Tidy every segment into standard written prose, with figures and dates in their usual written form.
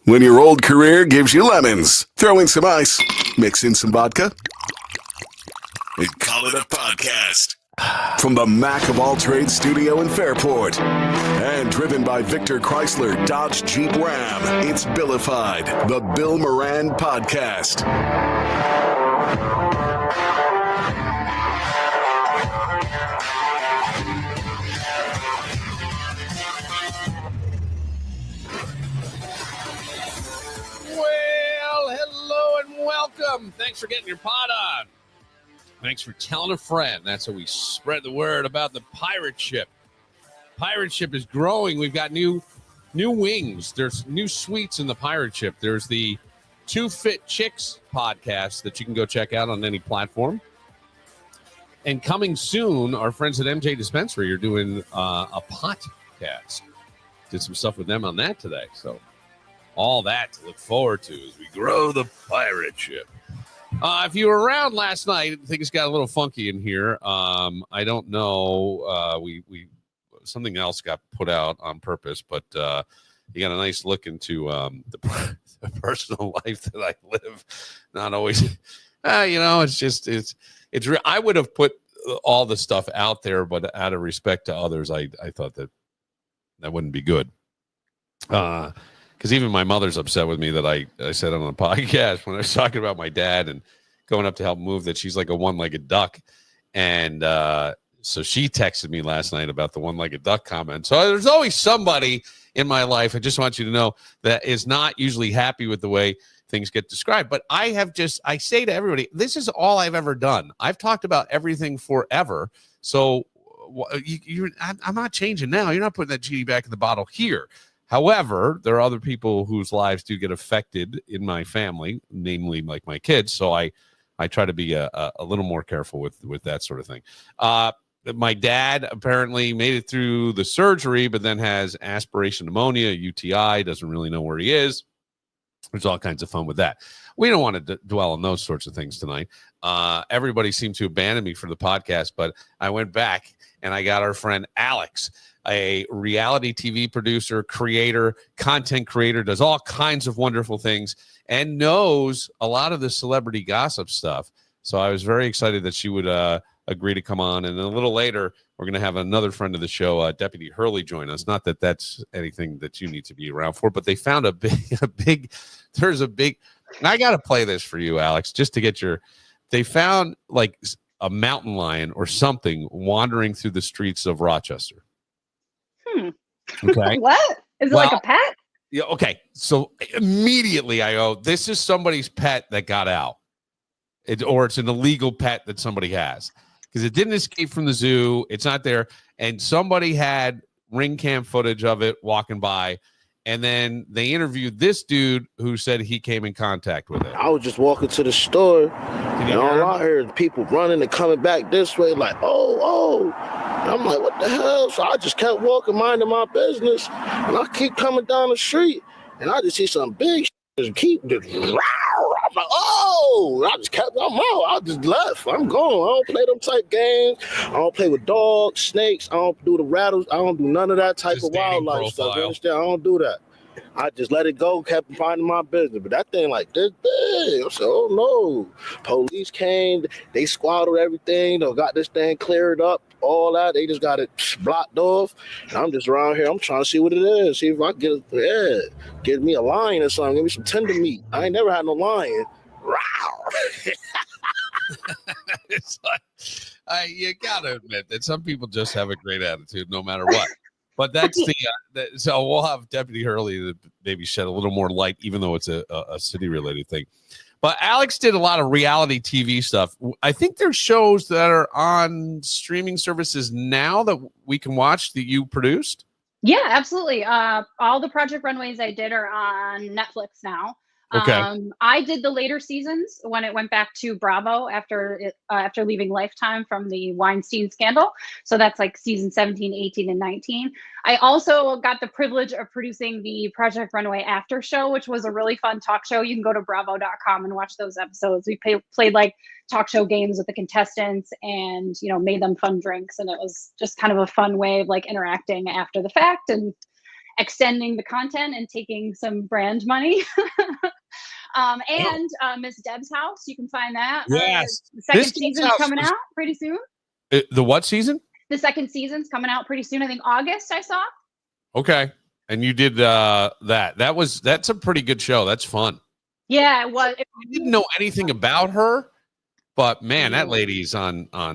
When your old career gives you lemons, throw in some ice, mix in some vodka, and call it a podcast. From the Mac of All Trades studio in Fairport, and driven by Victor Chrysler Dodge Jeep Ram, it's Billified, the Bill Moran Podcast. Well, hello and welcome. Thanks for getting your pod on. Thanks for telling a friend. That's how we spread the word about the pirate ship. Pirate ship is growing. We've got new wings. There's new suites in the pirate ship. There's the Two Fit Chicks podcast that you can go check out on any platform. And coming soon, our friends at MJ Dispensary are doing a podcast. Did some stuff with them on that today. So all that to look forward to as we grow the pirate ship. If you were around last night, things got a little funky in here. I don't know. We something else got put out on purpose, but you got a nice look into the personal life that I live. Not always, it's just it's real. I would have put all the stuff out there, but out of respect to others, I thought that wouldn't be good. Because even my mother's upset with me that I said on the podcast when I was talking about my dad and going up to help move that she's like a one-legged duck. And so she texted me last night about the one-legged duck comment. So there's always somebody in my life, I just want you to know, that is not usually happy with the way things get described. But I say to everybody, this is all I've ever done. I've talked about everything forever. So I'm not changing now. You're not putting that genie back in the bottle here. However, there are other people whose lives do get affected in my family, namely like my kids. So I try to be a little more careful with that sort of thing. My dad apparently made it through the surgery, but then has aspiration pneumonia, UTI, doesn't really know where he is. There's all kinds of fun with that. We don't want to dwell on those sorts of things tonight. Everybody seemed to abandon me for the podcast, but I went back and I got our friend Alex, a reality TV producer, creator, content creator, does all kinds of wonderful things and knows a lot of the celebrity gossip stuff. So I was very excited that she would agree to come on. And a little later, we're going to have another friend of the show, Deputy Hurley, join us. Not that that's anything that you need to be around for, but they found there's a big, and I got to play this for you, Alex, just to get they found like a mountain lion or something wandering through the streets of Rochester. Okay. What? Is it like a pet? Yeah. Okay. So immediately I go, this is somebody's pet that got out. Or it's an illegal pet that somebody has. Because it didn't escape from the zoo. It's not there. And somebody had ring cam footage of it walking by. And then they interviewed this dude who said he came in contact with it. I was just walking to the store, and all I heard people running and coming back this way, like, oh. And I'm like, what the hell? So I just kept walking, minding my business, and I keep coming down the street, and I just see some big just keep just, I'm like, oh! I just kept, I'm out. I just left. I'm gone. I don't play them type games. I don't play with dogs, snakes. I don't do the rattles. I don't do none of that type of wildlife stuff. You understand? I don't do that. I just let it go, kept finding my business. But that thing like this big. I said, oh no. Police came, they squatted everything, they got this thing cleared up, all that. They just got it blocked off. And I'm just around here. I'm trying to see what it is. See if I can get me a lion or something. Give me some tender meat. I ain't never had no lion. It's like, you gotta admit that some people just have a great attitude no matter what. But that's so we'll have Deputy Hurley to maybe shed a little more light, even though it's a city-related thing. But Alex did a lot of reality TV stuff. I think there's shows that are on streaming services now that we can watch that you produced. Yeah, absolutely. All the Project Runways I did are on Netflix now. Okay. I did the later seasons when it went back to Bravo after leaving Lifetime from the Weinstein scandal. So that's like season 17, 18, and 19. I also got the privilege of producing the Project Runway after show, which was a really fun talk show. You can go to bravo.com and watch those episodes. We played like talk show games with the contestants and, made them fun drinks. And it was just kind of a fun way of like interacting after the fact. And extending the content and taking some brand money. And Miss Deb's House, you can find that. Yes. The second Miss Deb's season's House coming was- out pretty soon. The what season? The second season's coming out pretty soon. I think August, I saw. Okay. And you did that's a pretty good show. That's fun. Yeah, it was. I didn't know anything about her, but man, that Ooh. lady's on I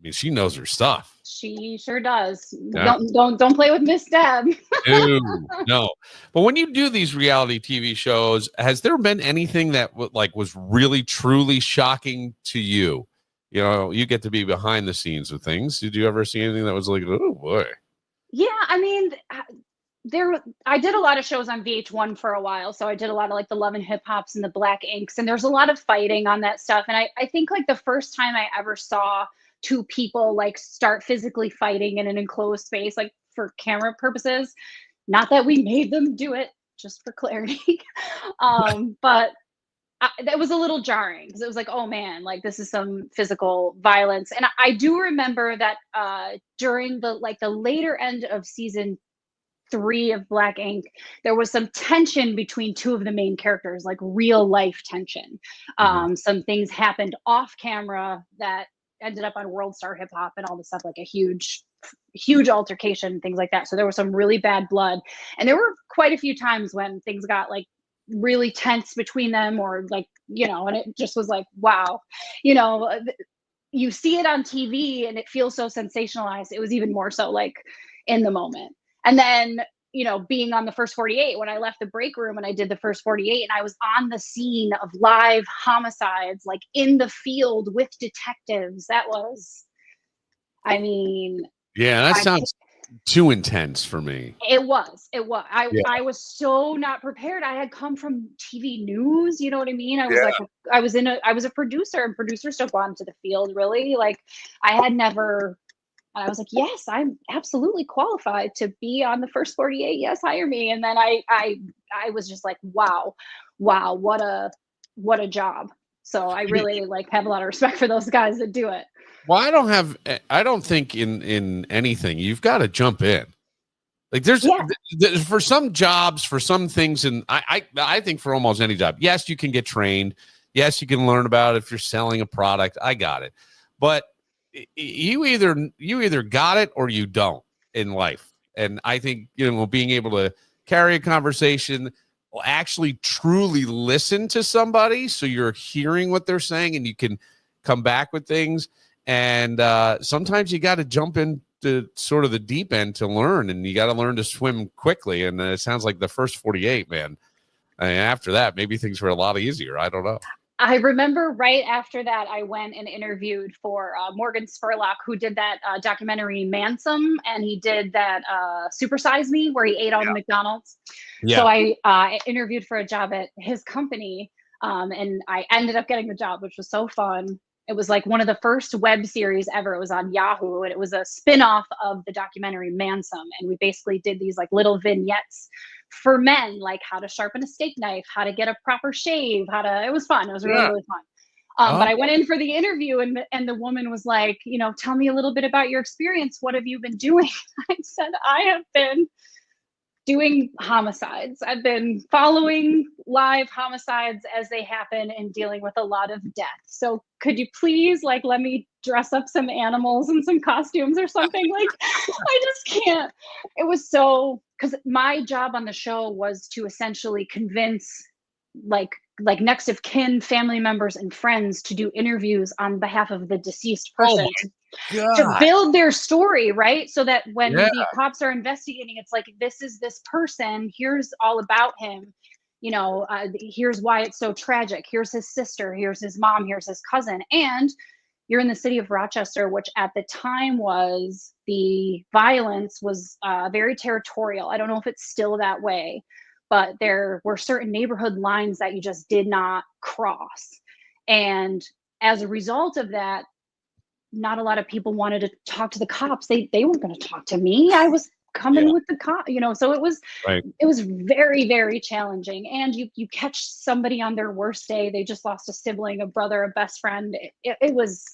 mean, she knows her stuff. She sure does. Yeah. Don't play with Miss Deb. No. But when you do these reality TV shows, has there been anything that was really truly shocking to you? You know, you get to be behind the scenes of things. Did you ever see anything that was like, oh boy? Yeah, I mean, I did a lot of shows on VH1 for a while, so I did a lot of like the Love and Hip Hops and the Black Inks, and there's a lot of fighting on that stuff. And I think like the first time I ever saw two people like start physically fighting in an enclosed space, like for camera purposes, not that we made them do it, just for clarity, but that was a little jarring because it was like, oh man, like this is some physical violence. And I do remember that during the later end of season 3 of Black Ink, there was some tension between two of the main characters, like real life tension. Some things happened off camera that ended up on World Star Hip Hop and all this stuff, like a huge altercation, things like that. So there was some really bad blood, and there were quite a few times when things got like really tense between them, or like, you know, and it just was like, wow, you know, you see it on TV and it feels so sensationalized. It was even more so like in the moment. And then, you know, being on the first 48, when I left the break room and I did the first 48, and I was on the scene of live homicides, like in the field with detectives. That was, I mean, yeah, that sounds too intense for me. It was. I was so not prepared. I had come from TV news, you know what I mean? I was I was a producer, and producers don't go out into the field really. Like I had never. I was like, yes, I'm absolutely qualified to be on the first 48. Yes, hire me. And then I was just like, wow, what a job. So I really like have a lot of respect for those guys that do it. Well, I don't think in anything you've got to jump in. Like there's for some jobs, for some things, and I think for almost any job, yes, you can get trained. Yes, you can learn about it if you're selling a product. I got it. But you either got it or you don't in life. And I think, you know, being able to carry a conversation, actually truly listen to somebody so you're hearing what they're saying and you can come back with things. And sometimes you got to jump into sort of the deep end to learn, and you got to learn to swim quickly. And it sounds like the first 48, man. I mean, after that, maybe things were a lot easier. I don't know. I remember right after that, I went and interviewed for Morgan Spurlock, who did that documentary Mansom, and he did that Super Size Me, where he ate all the McDonald's. Yeah. So I interviewed for a job at his company, and I ended up getting the job, which was so fun. It was like one of the first web series ever. It was on Yahoo, and it was a spin-off of the documentary Mansom. And we basically did these like little vignettes for men, like how to sharpen a steak knife, how to get a proper shave, it was fun. It was really, really fun. But I went in for the interview, and the woman was like, you know, tell me a little bit about your experience. What have you been doing? I said, I have been doing homicides. I've been following live homicides as they happen and dealing with a lot of death. So could you please like let me dress up some animals and some costumes or something? Like I just can't. It was so, because my job on the show was to essentially convince like next of kin, family members, and friends to do interviews on behalf of the deceased person to build their story, right? So that when the cops are investigating, it's like, this is this person, here's all about him, you know, here's why it's so tragic, here's his sister, here's his mom, here's his cousin. And you're in the city of Rochester, which at the time was, the violence was very territorial. I don't know if it's still that way, but there were certain neighborhood lines that you just did not cross. And as a result of that, not a lot of people wanted to talk to the cops. They weren't going to talk to me. I was coming with the cop, you know, so it was very, very challenging. And you catch somebody on their worst day. They just lost a sibling, a brother, a best friend. It was,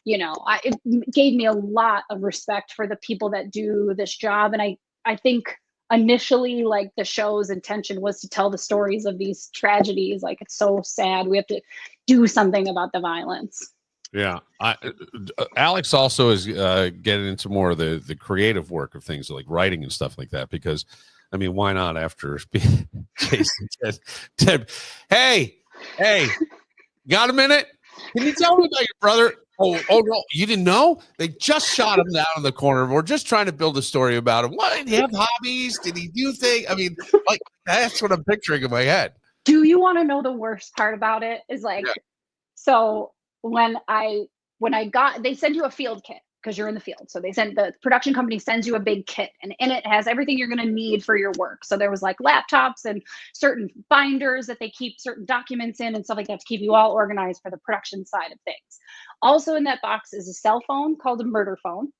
you know, it gave me a lot of respect for the people that do this job. And I think initially, like, the show's intention was to tell the stories of these tragedies. Like, it's so sad. We have to do something about the violence. Yeah. Alex also is getting into more of the creative work of things like writing and stuff like that, because I mean, why not after Jason said, Ted, hey, got a minute? Can you tell me about your brother? Oh no, you didn't know? They just shot him down in the corner. We're just trying to build a story about him. What, did he have hobbies? Did he do things? I mean, like, that's what I'm picturing in my head. Do you want to know the worst part about it? Is like, so when they send you a field kit because you're in the field. So the production company sends you a big kit, and in it has everything you're going to need for your work. So there was like laptops and certain binders that they keep certain documents in and stuff like that to keep you all organized for the production side of things. Also in that box is a cell phone called a murder phone.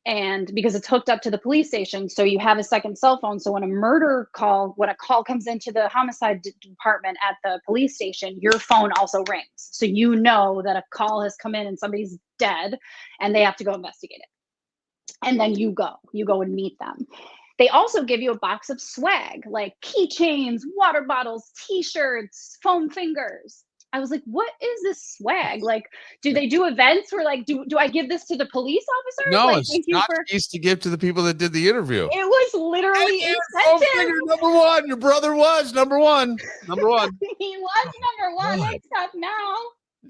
And because it's hooked up to the police station, so you have a second cell phone. So when a call comes into the homicide department at the police station, your phone also rings. So you know that a call has come in and somebody's dead and they have to go investigate it. And then you go and meet them. They also give you a box of swag, like keychains, water bottles, t-shirts, foam fingers. I was like, what is this swag? Like, do they do events where, like, do I give this to the police officers? No, like, it's not used to give to the people that did the interview. It was literally incentive. Number one, your brother was number one. He was number one, except now.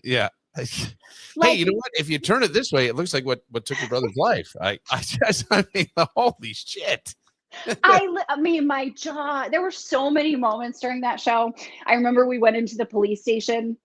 Yeah. Hey, you know what? If you turn it this way, it looks like what took your brother's life. I mean, holy shit. I mean, my jaw, there were so many moments during that show. I remember we went into the police station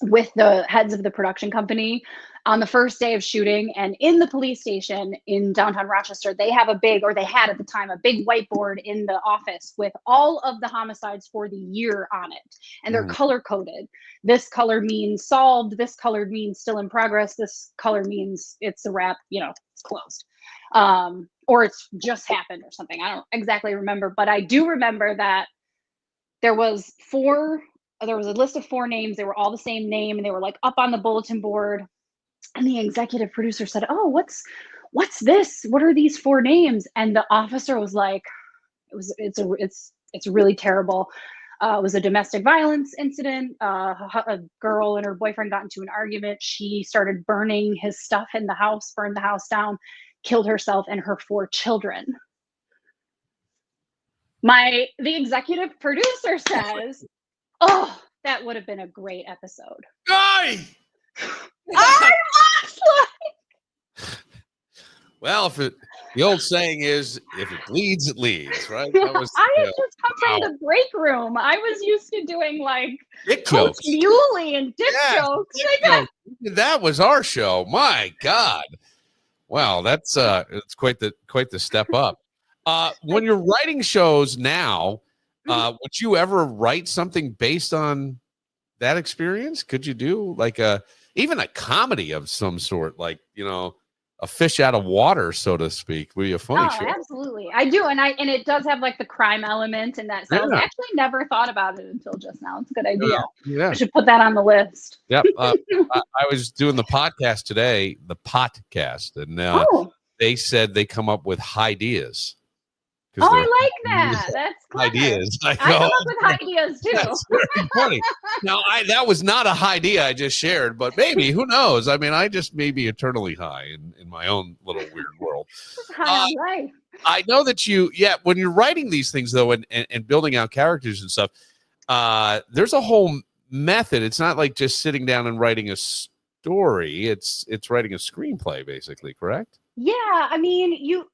with the heads of the production company on the first day of shooting. And in the police station in downtown Rochester, they had at the time, a big whiteboard in the office with all of the homicides for the year on it. And they're color coded. This color means solved. This color means still in progress. This color means it's a wrap, it's closed. Or it's just happened or something. I don't exactly remember, but I do remember that there was a list of 4 names. They were all the same name and they were like up on the bulletin board. And the executive producer said, "Oh, what's this? What are these 4 names?" And the officer was like, it's really terrible. It was a domestic violence incident. A girl and her boyfriend got into an argument. She started burning his stuff in the house, burned the house down, killed herself and her 4 children. The executive producer says, "Oh, that would have been a great episode." Guy! I was like, well, the old saying is, if it bleeds, it leads, right? I had just come from the break room. I was used to doing like dick Coach jokes. Muley and dick jokes. That was our show. My God. Wow, that's it's quite the step up. When you're writing shows now, would you ever write something based on that experience? Could you do like even a comedy of some sort, like, a fish out of water, so to speak? Would be a funny show. Absolutely, I do, and it does have like the crime element in that. So I actually never thought about it until just now. It's a good idea. Yeah, I should put that on the list. Yep. I was doing the podcast today, and they said they come up with ideas. Oh, I like that. That's clever. Ideas. I come up with ideas too. That's very funny. Now, that was not a idea I just shared, but maybe, who knows? I mean, I just may be eternally high in my own little weird world. High on life. I know that when you're writing these things though, and building out characters and stuff, there's a whole method. It's not like just sitting down and writing a story. It's writing a screenplay, basically, correct? Yeah, I mean,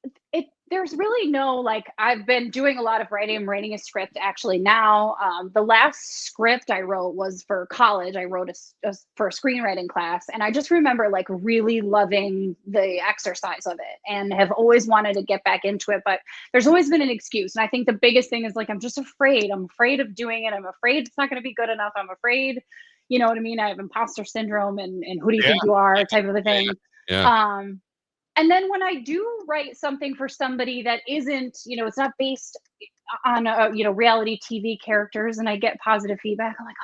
there's really no, like, I've been doing a lot of writing. I'm writing a script actually now. The last script I wrote was for college. I wrote for a screenwriting class. And I just remember like really loving the exercise of it and have always wanted to get back into it. But there's always been an excuse. And I think the biggest thing is like, I'm just afraid. I'm afraid of doing it. I'm afraid it's not going to be good enough. I'm afraid, you know what I mean? I have imposter syndrome and who do you think you are type of a thing. Yeah. And then when I do write something for somebody that isn't, it's not based on, reality TV characters, and I get positive feedback, I'm like,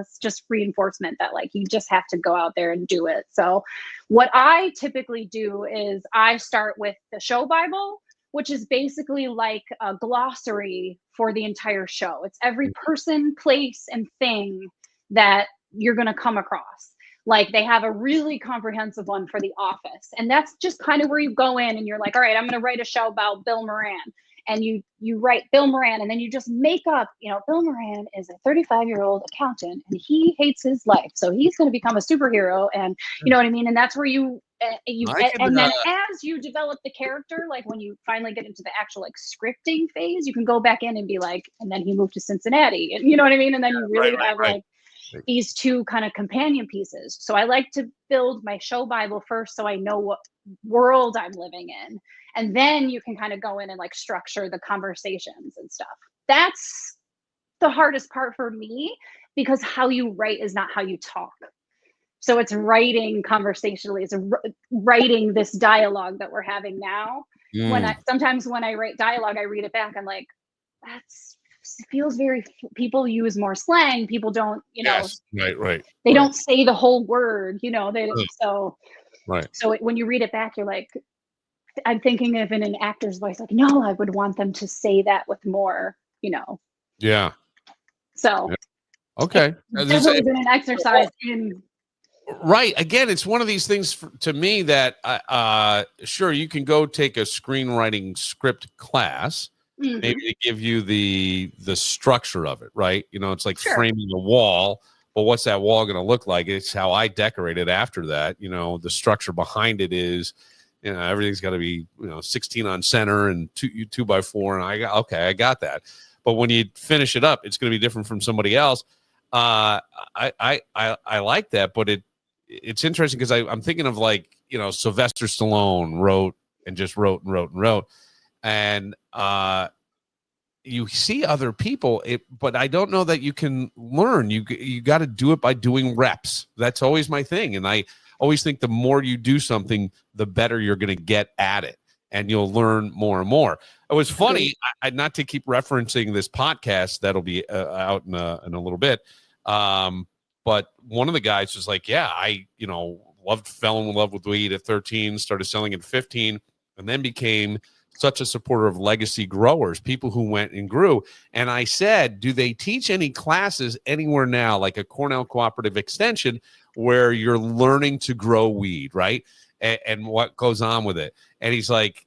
it's just reinforcement that like, you just have to go out there and do it. So what I typically do is I start with the show Bible, which is basically like a glossary for the entire show. It's every person, place, and thing that you're going to come across. Like they have a really comprehensive one for The Office. And that's just kind of where you go in and you're like, all right, I'm going to write a show about Bill Moran. And you write Bill Moran, and then you just make up, Bill Moran is a 35-year-old accountant and he hates his life. So he's going to become a superhero. And you know what I mean? And that's where and then as you develop the character, like when you finally get into the actual like scripting phase, you can go back in and be like, and then he moved to Cincinnati, and you know what I mean? And then you really have like these two kind of companion pieces. So I like to build my show Bible first so I know what world I'm living in. And then you can kind of go in and like structure the conversations and stuff. That's the hardest part for me, because how you write is not how you talk. So it's writing conversationally. It's writing this dialogue that we're having now. Sometimes when I write dialogue, I read it back. I'm like, feels very, people use more slang. People don't, Yes, right. They don't say the whole word, so when you read it back, you're like, I'm thinking of in an actor's voice, like, no, I would want them to say that with more, Yeah. So. Yeah. Okay. It's definitely been an exercise in. Right. Again, it's one of these things to me that, sure, you can go take a screenwriting script class, maybe to give you the structure of it, right? It's like framing a wall, but what's that wall going to look like? It's how I decorate it after that. The structure behind it is, everything's got to be, 16 on center and 2x4. And I got that. But when you finish it up, it's going to be different from somebody else. I like that, but it's interesting because I'm thinking of like, Sylvester Stallone wrote. And you see other people, but I don't know that you can learn. You got to do it by doing reps. That's always my thing. And I always think the more you do something, the better you're going to get at it, and you'll learn more and more. It was funny, not to keep referencing this podcast that'll be out in a little bit. But one of the guys was like, yeah, I, fell in love with weed at 13, started selling at 15, and then became such a supporter of legacy growers, people who went and grew. And I said, do they teach any classes anywhere now, like a Cornell Cooperative Extension, where you're learning to grow weed, right? And what goes on with it? And he's like,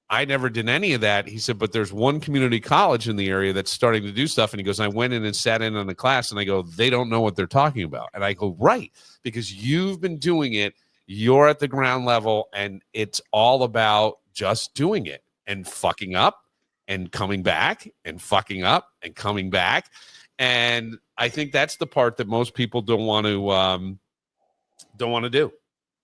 I never did any of that. He said, but there's one community college in the area that's starting to do stuff. And he goes, I went in and sat in on the class, and I go, they don't know what they're talking about. And I go, right, because you've been doing it. You're at the ground level, and it's all about just doing it and fucking up and coming back and fucking up and coming back. And I think that's the part that most people don't want to do.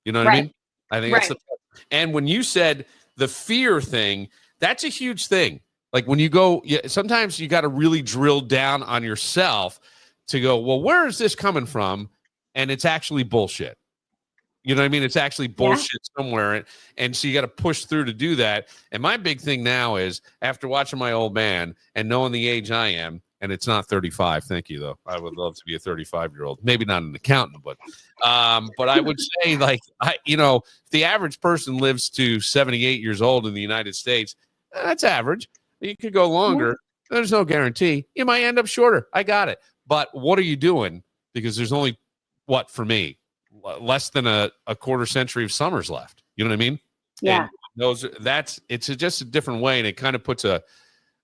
You know what I mean? I think that's the part. And when you said the fear thing, that's a huge thing. Like when you go, sometimes you got to really drill down on yourself to go, well, where is this coming from? And it's actually bullshit. You know what I mean? It's actually bullshit somewhere. And so you got to push through to do that. And my big thing now is, after watching my old man and knowing the age I am, and it's not 35. Thank you, though. I would love to be a 35-year-old. Maybe not an accountant, but I would say, like, if the average person lives to 78 years old in the United States, that's average. You could go longer. There's no guarantee. You might end up shorter. I got it. But what are you doing? Because there's only, for me, less than a quarter century of summers left. You know what I mean? Yeah. And it's just a different way, and it kind of puts a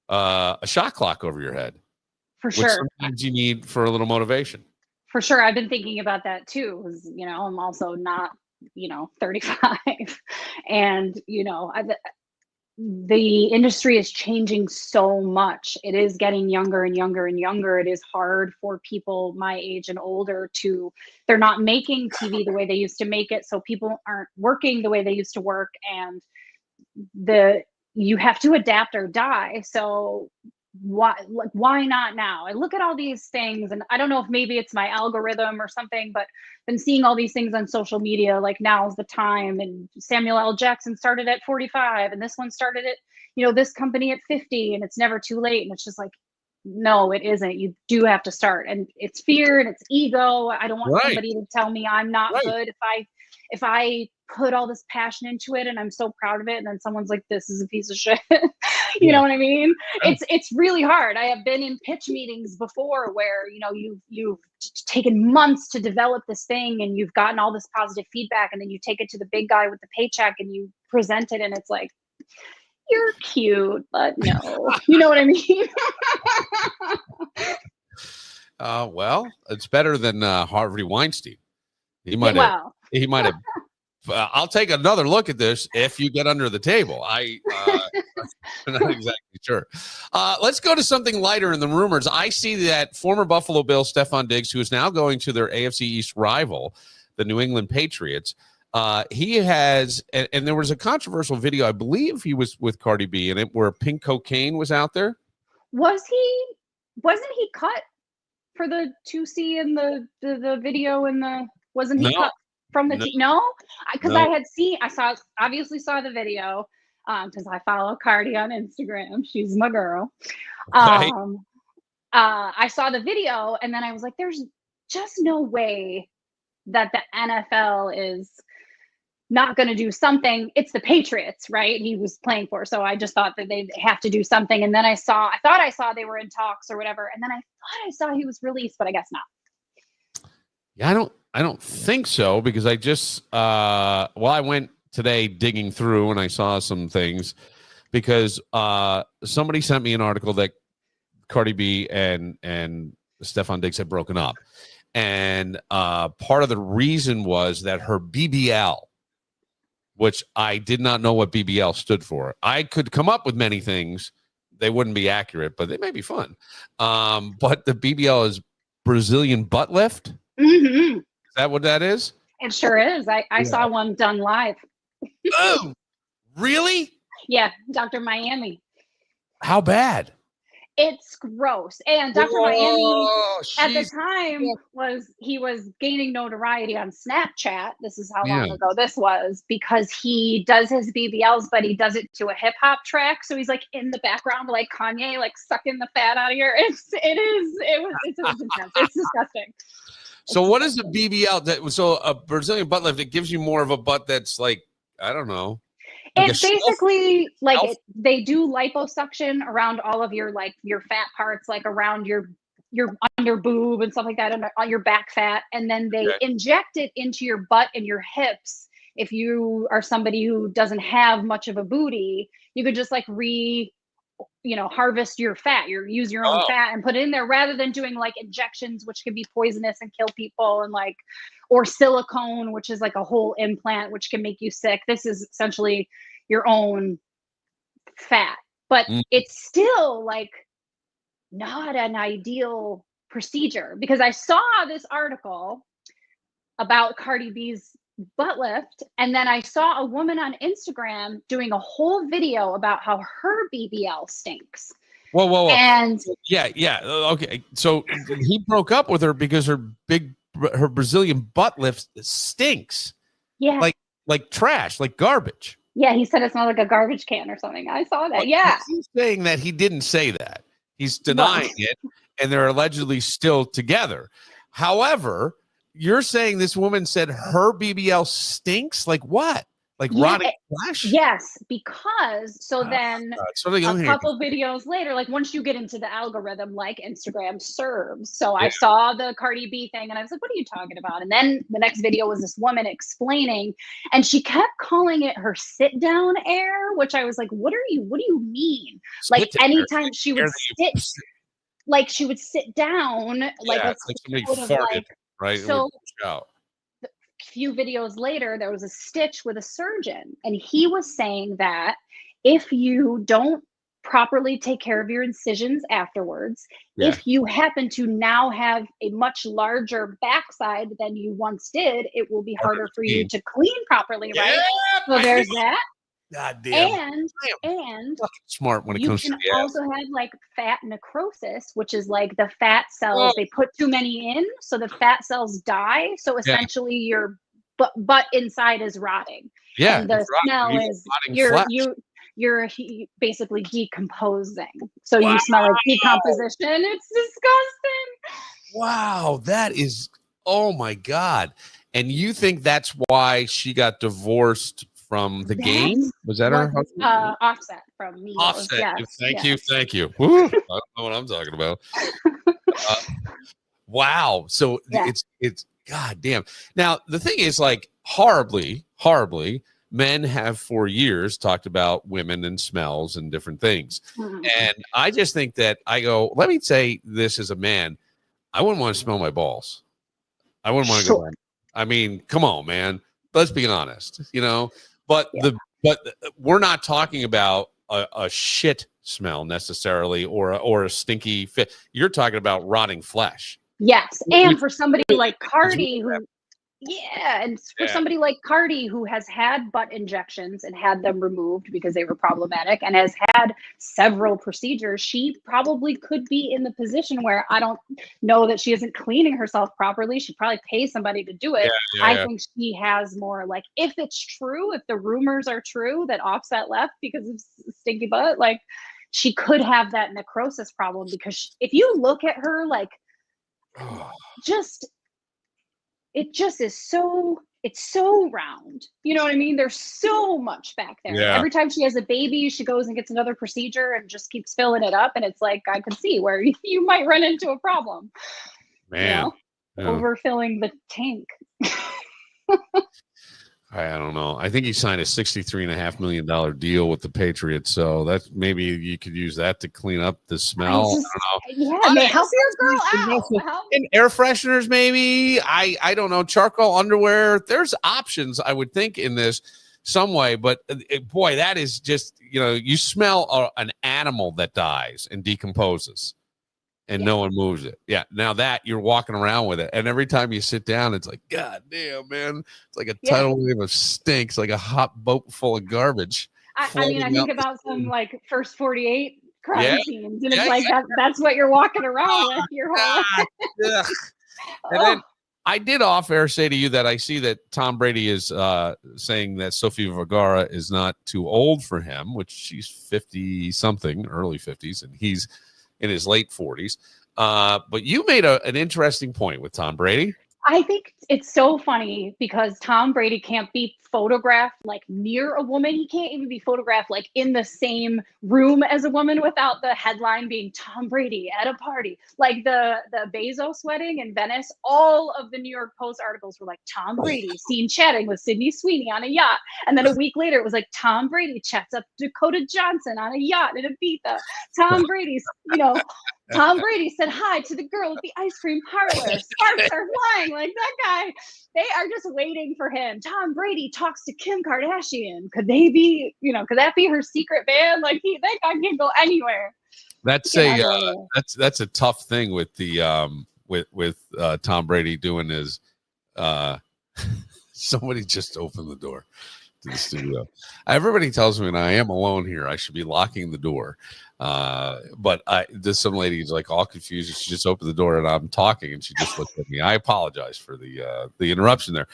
shot clock over your head. For sure. Which sometimes you need for a little motivation. For sure. I've been thinking about that too, because, I'm also not, 35. And, the industry is changing so much. It is getting younger and younger and younger. It is hard for people my age and older they're not making TV the way they used to make it. So people aren't working the way they used to work. And you have to adapt or die. So why not now? I look at all these things, and I don't know if maybe it's my algorithm or something, but I've been seeing all these things on social media, like now's the time, and Samuel L. Jackson started at 45, and this one started at, this company at 50, and it's never too late. And it's just like, no, it isn't. You do have to start. And it's fear and it's ego. I don't want somebody to tell me I'm not good if I put all this passion into it and I'm so proud of it. And then someone's like, this is a piece of shit. You know what I mean? It's really hard. I have been in pitch meetings before where, you know, you've taken months to develop this thing and you've gotten all this positive feedback, and then you take it to the big guy with the paycheck and you present it and it's like, you're cute, but no. You know what I mean? Well, it's better than Harvey Weinstein. He might have. I'll take another look at this if you get under the table. I'm not exactly sure. Let's go to something lighter in the rumors. I see that former Buffalo Bill Stefon Diggs, who is now going to their AFC East rival, the New England Patriots, he has, and there was a controversial video, I believe he was with Cardi B in it, where pink cocaine was out there. Wasn't he cut for the 2C in the video wasn't he cut from the no? Because I obviously saw the video because I follow Cardi on Instagram. She's my girl. Right. I saw the video and then I was like, there's just no way that the NFL is not going to do something. It's the Patriots, right? He was playing for. So I just thought that they have to do something. And then I thought I saw they were in talks or whatever. And then I thought I saw he was released, but I guess not. Yeah, I don't think so, because I just I went today digging through and I saw some things because somebody sent me an article that Cardi B and Stefon Diggs had broken up. And part of the reason was that her BBL, which I did not know what BBL stood for. I could come up with many things. They wouldn't be accurate, but they may be fun. But the BBL is Brazilian butt lift. Mm-hmm. Is that what that is? It sure is. I saw one done live. Oh, really? Yeah, Dr. Miami. How bad? It's gross. And Dr. Miami at the time was gaining notoriety on Snapchat. This is how long ago this was, because he does his BBLs, but he does it to a hip hop track. So he's like in the background, like Kanye, like sucking the fat out of your. It was intense. It's disgusting. So what is a BBL? So a Brazilian butt lift, it gives you more of a butt that's like, I don't know. Like it's basically they do liposuction around all of your fat parts, like around your under boob and stuff like that, and on your back fat, and then they inject it into your butt and your hips. If you are somebody who doesn't have much of a booty, you could just harvest your fat, use your own fat and put it in there, rather than doing like injections, which can be poisonous and kill people, and or silicone, which is like a whole implant, which can make you sick. This is essentially your own fat, but it's still like not an ideal procedure, because I saw this article about Cardi B's butt lift, and then I saw a woman on Instagram doing a whole video about how her BBL stinks. Whoa. And yeah. Okay. So he broke up with her because her Brazilian butt lift stinks. Yeah. Like trash, like garbage. Yeah, he said it smelled like a garbage can or something. I saw that. Yeah. He's saying that he didn't say that. He's denying it, and they're allegedly still together. However, you're saying this woman said her BBL stinks? Like what? Like rotting flesh? Yes, because then a couple videos later, like once you get into the algorithm, like Instagram serves. So I saw the Cardi B thing and I was like, what are you talking about? And then the next video was this woman explaining, and she kept calling it her sit down air, which I was like, what do you mean? Like anytime she would sit down, like somebody farted, right? So few videos later, there was a stitch with a surgeon, and he was saying that if you don't properly take care of your incisions afterwards, if you happen to now have a much larger backside than you once did, it will be harder for you to clean properly, right? So there's that. God damn. And smart when it comes to you can also have like fat necrosis, which is like the fat cells, they put too many in, so the fat cells die. So essentially your butt inside is rotting. Yeah. And the smell is you're basically decomposing. So you smell like decomposition. It's disgusting. Wow, that is, oh my God. And you think that's why she got divorced from the game? Was that her husband? Offset from Migos. Offset. Yes. Thank you. Woo. I don't know what I'm talking about. Wow. So it's goddamn. Now the thing is, like, horribly, men have for years talked about women and smells and different things. And I just think that let me say this as a man, I wouldn't want to smell my balls. I wouldn't want to go. I mean, come on, man. Let's be honest, but we're not talking about a shit smell necessarily or a stinky fit. You're talking about rotting flesh. Yes. And for somebody like Cardi somebody like Cardi who has had butt injections and had them removed because they were problematic and has had several procedures, she probably could be in the position where I don't know that she isn't cleaning herself properly. She'd probably pay somebody to do it. I think she has more, like, if it's true, if the rumors are true that Offset left because of stinky butt, like, she could have that necrosis problem because if you look at her, like, it just is so, it's so round. You know what I mean? There's so much back there. Yeah. Every time she has a baby, she goes and gets another procedure and just keeps filling it up. And it's like, I could see where you might run into a problem. Man. Overfilling the tank. I don't know. I think he signed a $63.5 million deal with the Patriots, so that's maybe you could use that to clean up the smell. I don't know. Yeah, help your girl out. And air fresheners, maybe. I don't know. Charcoal underwear. There's options, I would think, in this some way. But boy, that is just, you smell an animal that dies and decomposes. And no one moves it. Yeah. Now that you're walking around with it, and every time you sit down, it's like, God damn, man! It's like a tidal wave of stinks, like a hot boat full of garbage. I think about some like First 48 crime scenes, and it's like that's what you're walking around with your whole life. And then I did off air say to you that I see that Tom Brady is saying that Sofia Vergara is not too old for him, which she's 50 something, early 50s, and he's in his late 40s. But you made an interesting point with Tom Brady. I think it's so funny because Tom Brady can't be photographed like near a woman. He can't even be photographed like in the same room as a woman without the headline being Tom Brady at a party. Like the Bezos wedding in Venice, all of the New York Post articles were like Tom Brady seen chatting with Sydney Sweeney on a yacht. And then a week later, it was like Tom Brady chats up Dakota Johnson on a yacht in Ibiza. Tom Brady's, Tom Brady said hi to the girl at the ice cream parlor. Sparks are flying. Like that guy, they are just waiting for him. Tom Brady talks to Kim Kardashian. Could they be, could that be her secret band? Like that guy can go anywhere. That's that's a tough thing with the with Tom Brady doing his somebody just opened the door to the studio. Everybody tells me when I am alone here, I should be locking the door. But there's some lady's like all confused. She just opened the door and I'm talking and she just looked at me. I apologize for the interruption there.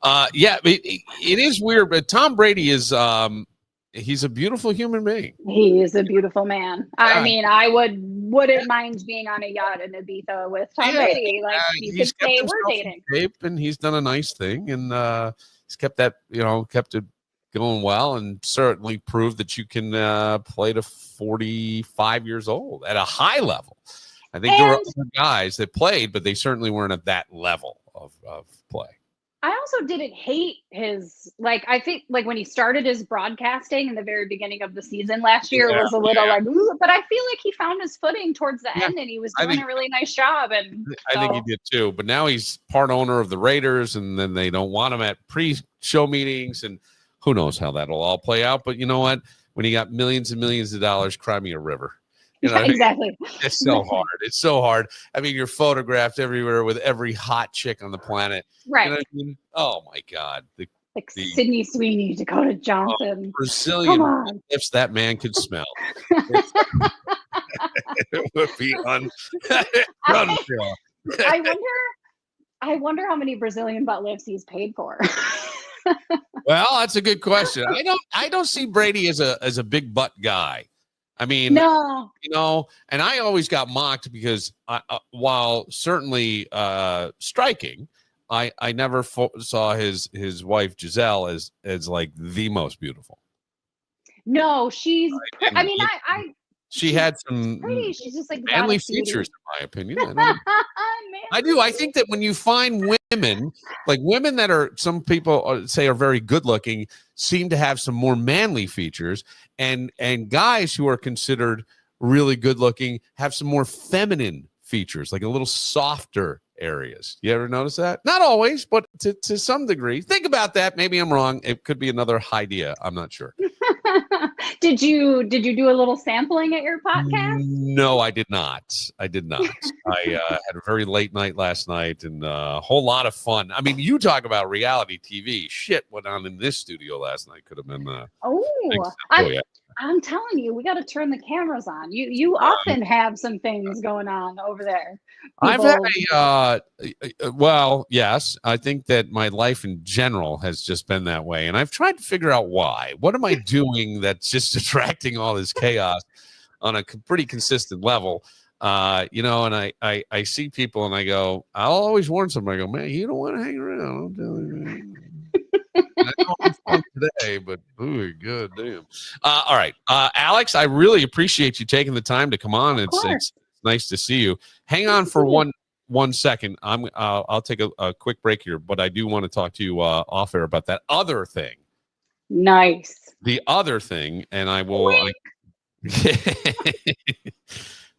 It is weird, but Tom Brady is he's a beautiful human being. He is a beautiful man. I mean, I wouldn't mind being on a yacht in Ibiza with Tom Brady. Like you could say we're dating. And he's done a nice thing and he's kept that, kept it going well, and certainly proved that you can play to 45 years old at a high level. I think there were other guys that played, but they certainly weren't at that level of play. I also didn't hate his, I think when he started his broadcasting in the very beginning of the season last year was a little ooh, but I feel like he found his footing towards the end and he was doing a really nice job. And I think he did too, but now he's part owner of the Raiders and then they don't want him at pre-show meetings and who knows how that'll all play out. But you know what? When you got millions and millions of dollars, cry me a river. Exactly. It's so hard. It's so hard. I mean, you're photographed everywhere with every hot chick on the planet. Right. You know what I mean? Oh my God. Sydney Sweeney, Dakota Johnson. Brazilian lips that man could smell. It would be unreal. I wonder how many Brazilian butt lifts he's paid for. Well, that's a good question. I don't see Brady as a big butt guy. I mean, no, and I always got mocked because while certainly striking, I never saw his wife Giselle as like the most beautiful. No, she's. I mean, she had some pretty. She's just like manly features, beauty. In my opinion. I do. I think that when you find women, like women that are, some people say are very good looking, seem to have some more manly features, and guys who are considered really good looking have some more feminine features, like a little softer areas. You ever notice that? Not always, but to some degree. Think about that. Maybe I'm wrong. It could be another idea. I'm not sure. Did you do a little sampling at your podcast? No, I did not. I had a very late night last night and a whole lot of fun. I mean, you talk about reality TV. Shit went on in this studio last night. Could have been. I'm telling you, we got to turn the cameras on. You often have some things going on over there. I've had well, yes, I think that my life in general has just been that way. And I've tried to figure out why. What am I doing that's just attracting all this chaos on a pretty consistent level? And I see people and I go, I'll always warn somebody, I go, man, you don't want to hang around. I'm telling you. I know I'm fun today, but ooh, good damn. All right, Alex, I really appreciate you taking the time to come on. It's nice to see you. Hang on for one second. I'll take a quick break here, but I do want to talk to you off air about that other thing. Nice. The other thing, and I will. There's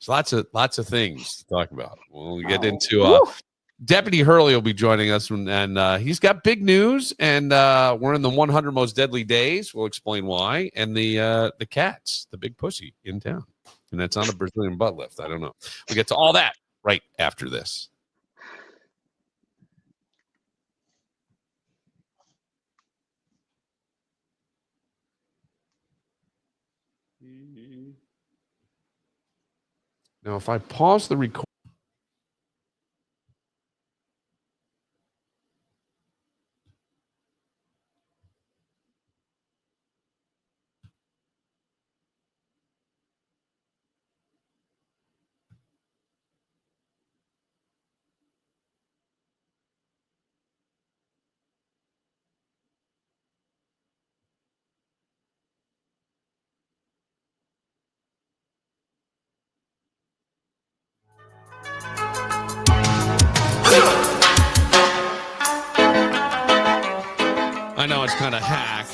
lots of things to talk about. We'll get into. Deputy Hurley will be joining us, and he's got big news. And we're in the 100 most deadly days. We'll explain why. And the cats, the big pussy in town, and that's on a Brazilian butt lift. I don't know. We get to all that right after this. Now, if I pause the record. I know it's kind of hack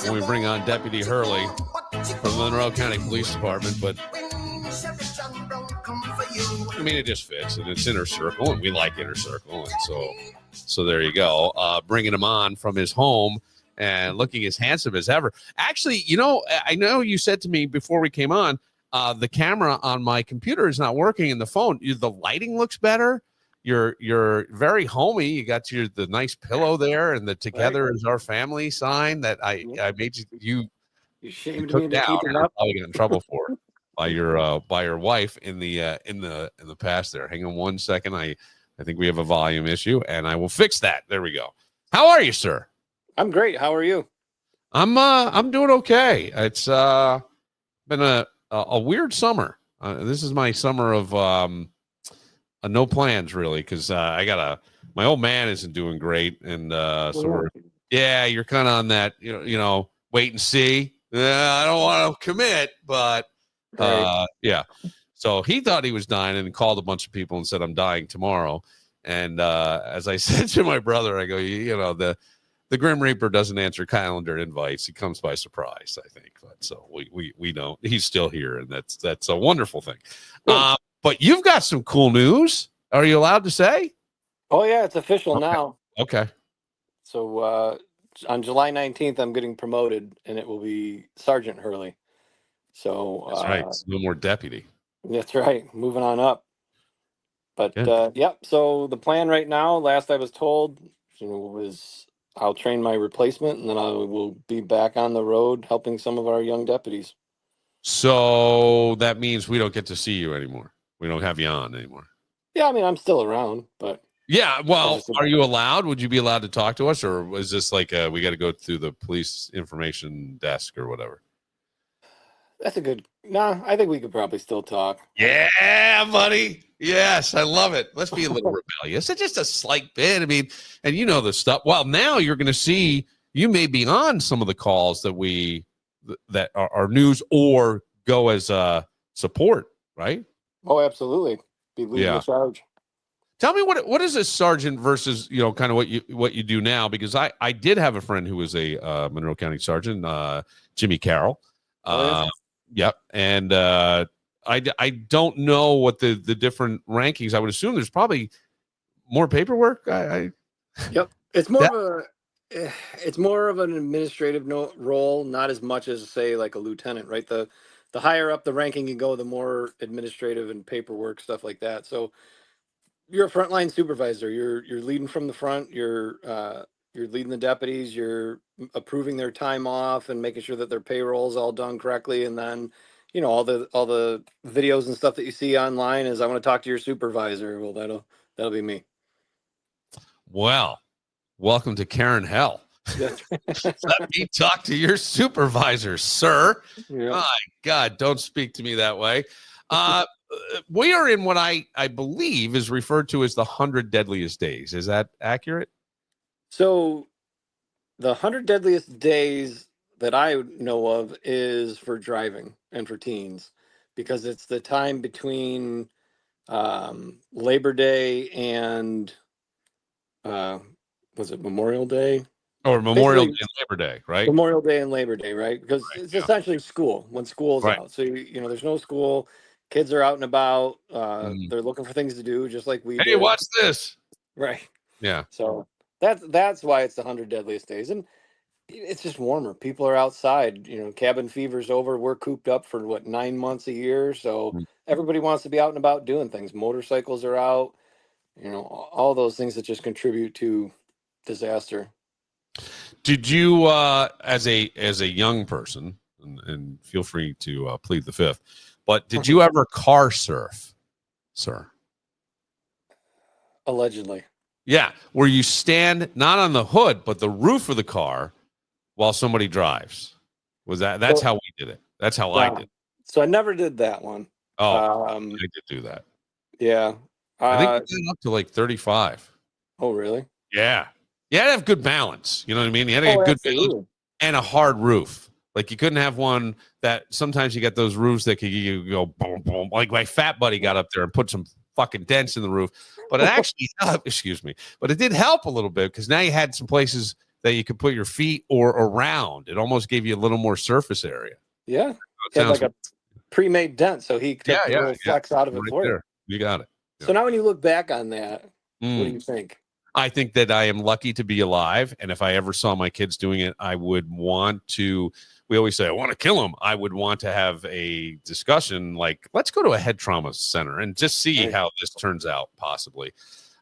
when we bring on Deputy Hurley from the Monroe County Police Department, but I mean, it just fits, and it's Inner Circle, and we like Inner Circle, and so there you go. Bringing him on from his home and looking as handsome as ever. Actually, I know you said to me before we came on, the camera on my computer is not working, and the phone, the lighting looks better. You're very homey. You got the nice pillow there, and the "Together is Our Family" sign that I made you shamed me into keeping up. I'll get in trouble for it by your wife in the past there. Hang on 1 second. I think we have a volume issue, and I will fix that. There we go. How are you, sir? I'm great. How are you? I'm doing okay. It's been a weird summer. This is my summer of no plans really, because my old man isn't doing great, and you're kind of on that wait and see. I don't want to commit, but yeah. So he thought he was dying and called a bunch of people and said, I'm dying tomorrow. And as I said to my brother, I go, the Grim Reaper doesn't answer calendar invites. He comes by surprise, I think. But so we know he's still here, and that's a wonderful thing. But you've got some cool news. Are you allowed to say? Oh, yeah, it's official now. Okay. So on July 19th, I'm getting promoted, and it will be Sergeant Hurley. So that's right. No more deputy. That's right. Moving on up. But so the plan right now, last I was told, was I'll train my replacement, and then I will be back on the road helping some of our young deputies. So that means we don't get to see you anymore. We don't have you on anymore. Yeah, I mean, I'm still around, but yeah. Well, are you allowed? Would you be allowed to talk to us, or was this like we got to go through the police information desk or whatever? That's a good. Nah, I think we could probably still talk. Yeah, buddy. Yes, I love it. Let's be a little rebellious. It's just a slight bit. I mean, and you know the stuff. Well, now you're going to see. You may be on some of the calls that are news or go as support, right? Oh, absolutely. Be leading the charge. Tell me what is a sergeant versus kind of what you do now, because I did have a friend who was a Monroe County sergeant, Jimmy Carroll. Yep, and I don't know what the different rankings. I would assume there's probably more paperwork. Yep, it's more of an administrative role, not as much as say like a lieutenant, right? The higher up the ranking you go, the more administrative and paperwork stuff like that. So you're a frontline supervisor. You're leading from the front. You're leading the deputies. You're approving their time off and making sure that their payroll is all done correctly. And then, all the videos and stuff that you see online is I want to talk to your supervisor. Well, that'll be me. Well, welcome to Karen Hell. Let me talk to your supervisor, sir. Yeah. My God, don't speak to me that way. We are in what I believe is referred to as the 100 deadliest days. Is that accurate? So the 100 deadliest days that I know of is for driving and for teens, because it's the time between Labor Day and was it Memorial Day? Or Memorial Day and Labor Day, right? Memorial Day and Labor Day, right? Because it's essentially school when school's out. So, there's no school. Kids are out and about. They're looking for things to do, just like we do. Hey, watch this. Right. Yeah. So that's why it's the 100 deadliest days. And it's just warmer. People are outside. Cabin fever's over. We're cooped up for 9 months a year. So everybody wants to be out and about doing things. Motorcycles are out. All those things that just contribute to disaster. Did you, as a young person, and feel free to plead the fifth, but did you ever car surf, sir? Allegedly. Yeah, where you stand not on the hood but the roof of the car while somebody drives. That's how we did it. That's how I did it. So I never did that one. Oh, I did do that. Yeah. I think we did up to like 35. Oh, really? Yeah. You had to have good balance. You know what I mean? You had to have good balance and a hard roof. Like you couldn't have one that sometimes you get those roofs that you go boom, boom. Like my fat buddy got up there and put some fucking dents in the roof. But it actually, excuse me, but it did help a little bit because now you had some places that you could put your feet or around. It almost gave you a little more surface area. Yeah. It had like a pre-made dent, so he took the little flex out of it for you. You got it. So now when you look back on that, what do you think? I think that I am lucky to be alive. And if I ever saw my kids doing it, I would want to, we always say, I want to kill them. I would want to have a discussion like, let's go to a head trauma center and just see how this turns out possibly.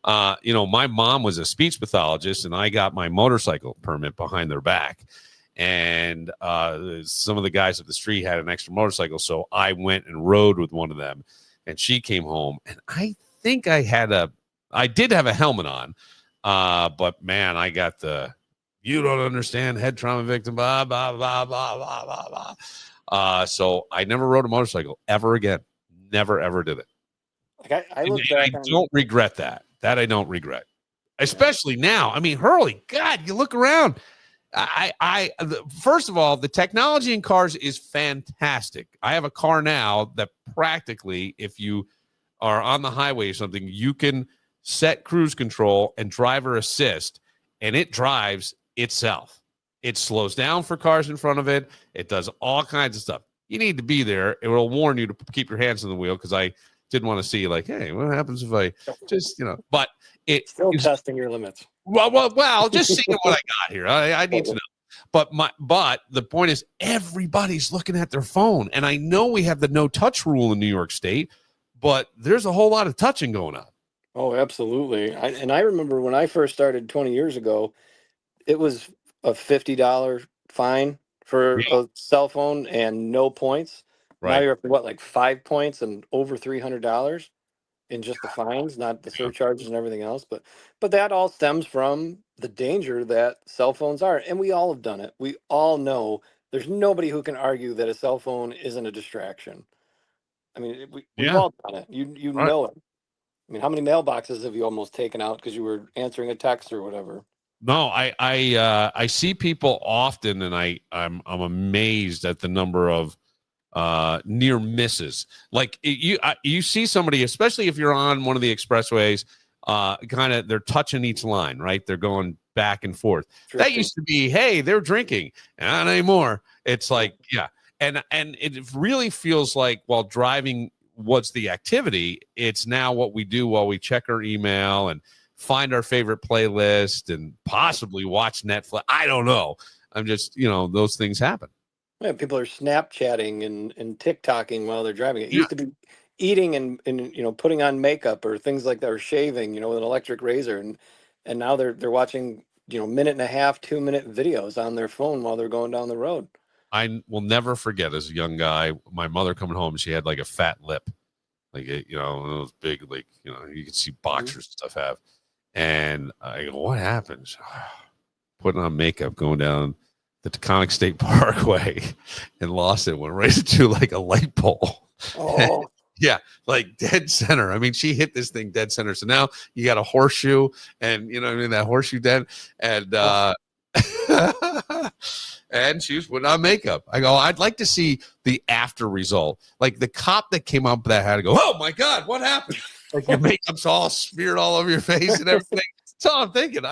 My mom was a speech pathologist and I got my motorcycle permit behind their back. And some of the guys up the street had an extra motorcycle. So I went and rode with one of them and she came home. And I think I did have a helmet on. But man, I got you don't understand head trauma victim, blah, blah, blah, blah, blah, blah, blah. So I never rode a motorcycle ever again. Never, ever did it. Like I don't regret that. That I don't regret. Especially now. I mean, Hurley, God, you look around. First of all, the technology in cars is fantastic. I have a car now that practically, if you are on the highway or something, you can set cruise control and driver assist, and it drives itself. It slows down for cars in front of it. It does all kinds of stuff. You need to be there. It will warn you to keep your hands on the wheel because I didn't want to see like, hey, what happens if I just, but it's still testing your limits. Well, just seeing what I got here. I need to know. But the point is everybody's looking at their phone. And I know we have the no touch rule in New York State, but there's a whole lot of touching going on. Oh, absolutely. I remember when I first started 20 years ago, it was a $50 fine for a cell phone and no points. Right. Now you're up to like 5 points and over $300 in just the fines, not the surcharges and everything else. But that all stems from the danger that cell phones are. And we all have done it. We all know there's nobody who can argue that a cell phone isn't a distraction. I mean, we've Yeah. all done it. You Right. know it. I mean, how many mailboxes have you almost taken out because you were answering a text or whatever? No, I see people often, and I'm amazed at the number of near misses. Like you see somebody, especially if you're on one of the expressways, kind of they're touching each line, right? They're going back and forth. That used to be, hey, they're drinking. Not anymore. It's like, yeah. And it really feels like while driving, what's the activity? It's now what we do while we check our email and find our favorite playlist and possibly watch Netflix. I don't know. I'm just, those things happen. Yeah, people are Snapchatting and TikToking while they're driving. It used to be eating and putting on makeup or things like that, or shaving, with an electric razor, and now they're watching minute and a half, 2-minute videos on their phone while they're going down the road. I will never forget as a young guy, my mother coming home, she had like a fat lip, like those big, like you could see boxers and stuff have, and I go, what happens? Putting on makeup, going down the Taconic State Parkway, and lost it. Went right into like a light pole. Oh, yeah, like dead center. I mean, she hit this thing dead center. So now you got a horseshoe, and that horseshoe dead, and and she was putting on makeup. I go, I'd like to see the after result. Like the cop that came up that had to go, oh my God, what happened? Like your makeup's all smeared all over your face and everything. That's all I'm thinking.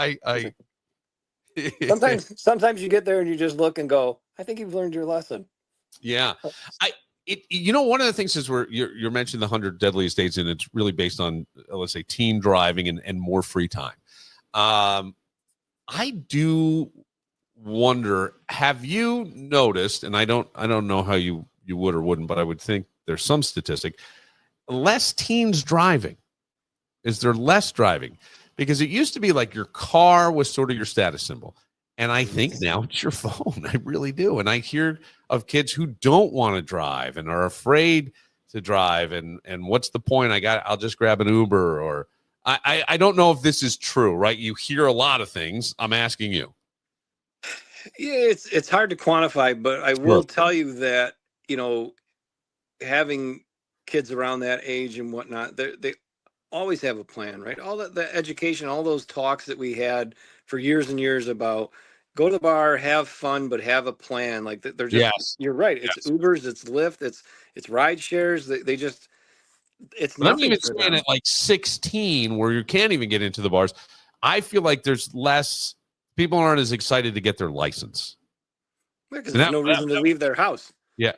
Sometimes you get there and you just look and go, I think you've learned your lesson. Yeah. One of the things is where you're mentioning the 100 deadliest dates, and it's really based on, let's say, teen driving and more free time. I do wonder, have you noticed, and I don't know how you would or wouldn't, but I would think there's some statistic, less teens driving. Is there less driving? Because it used to be like your car was sort of your status symbol. And I think now it's your phone. I really do. And I hear of kids who don't want to drive and are afraid to drive. And what's the point? I'll just grab an Uber, or I don't know if this is true, right? You hear a lot of things. I'm asking you. Yeah, it's hard to quantify, but I will tell you that, having kids around that age and whatnot, they always have a plan, right? All the education, all those talks that we had for years and years about go to the bar, have fun, but have a plan. Like they're just, yes. You're right. It's Ubers, it's Lyft, it's ride shares. They just, it's nothing. I'm even saying at like 16, where you can't even get into the bars. I feel like there's less, people aren't as excited to get their license. Because there's no reason to leave their house. Yeah,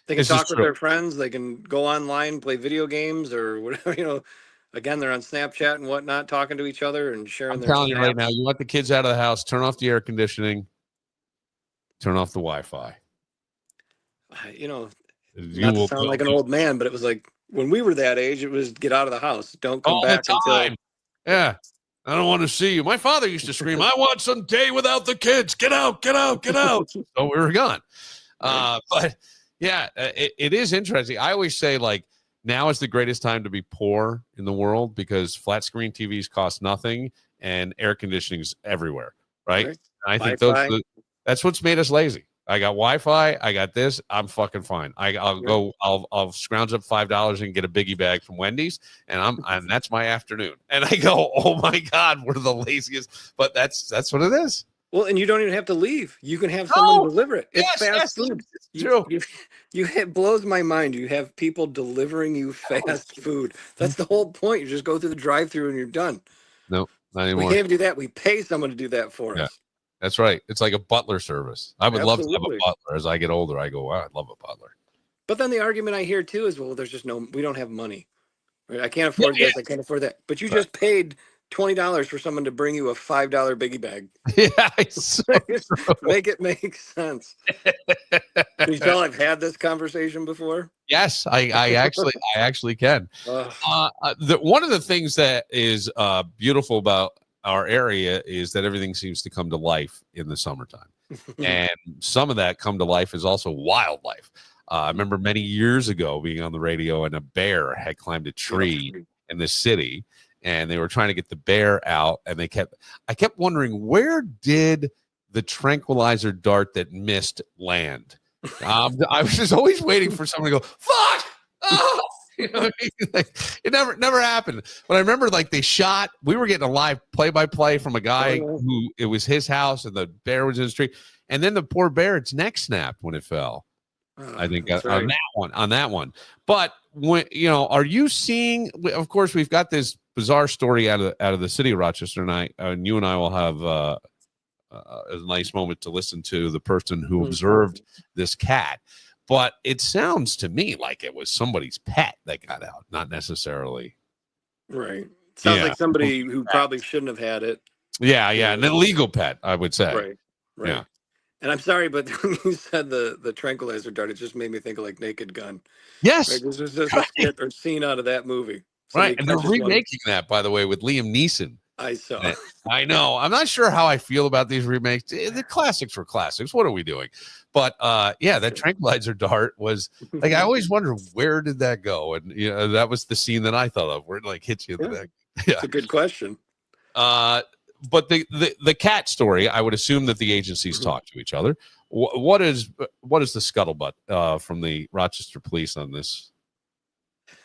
they can talk with their friends. They can go online, play video games or whatever, Again, they're on Snapchat and whatnot, talking to each other and sharing their snaps. I'm telling you right now, you want the kids out of the house, turn off the air conditioning, turn off the Wi-Fi. Not to sound like an old man, but it was like when we were that age, it was get out of the house. Don't come back until... Yeah. I don't want to see you. My father used to scream, I want some day without the kids. Get out, get out, get out. So we were gone. But yeah, it is interesting. I always say, like, now is the greatest time to be poor in the world because flat screen TVs cost nothing and air conditioning is everywhere, right? I think that's what's made us lazy. I got Wi-Fi. I got this. I'm fucking fine. I'll scrounge up $5 and get a biggie bag from Wendy's, and that's my afternoon. And I go, oh my God, we're the laziest. But that's what it is. Well, and you don't even have to leave. You can have someone deliver it. It's fast food. It's true. It blows my mind. You have people delivering you fast food. That's the whole point. You just go through the drive-thru and you're done. Nope, not anymore. We can't do that. We pay someone to do that for us. That's right. It's like a butler service. I would love to have a butler. As I get older, I go, wow, I'd love a butler. But then the argument I hear too is, well, we don't have money. Right? I can't afford this. I can't afford that. But you just paid $20 for someone to bring you a $5 biggie bag. Yeah, so make it make sense. Can you tell I've had this conversation before? Yes, I actually can. One of the things that is beautiful about our area is that everything seems to come to life in the summertime, and some of that come to life is also wildlife. I remember many years ago being on the radio and a bear had climbed a tree in the city. And they were trying to get the bear out, and I kept wondering, where did the tranquilizer dart that missed land. I was just always waiting for someone to go, fuck! Oh! You know what I mean? Like, it never happened. But I remember like we were getting a live play-by-play from a guy who it was his house and the bear was in the street. And then the poor bear, its neck snapped when it fell. I think on that one. But when are you seeing? Of course, we've got this bizarre story out of the city of Rochester, and you and I will have a nice moment to listen to the person who observed this cat. But it sounds to me like it was somebody's pet that got out, not necessarily. Right. Sounds like somebody who probably shouldn't have had it. Yeah, an illegal pet, I would say. Right. Yeah. And I'm sorry, but when you said the tranquilizer dart, it just made me think of like Naked Gun. Yes. Right? This is just a skit or scene out of that movie. Right. And they're remaking that, by the way, with Liam Neeson. I saw. I know. I'm not sure how I feel about these remakes. The classics were classics. What are we doing? But that tranquilizer dart was like, I always wonder, where did that go? And that was the scene that I thought of where it like hits you in the neck. Yeah. It's a good question. But the cat story, I would assume that the agencies talk to each other. What is the scuttlebutt from the Rochester police on this?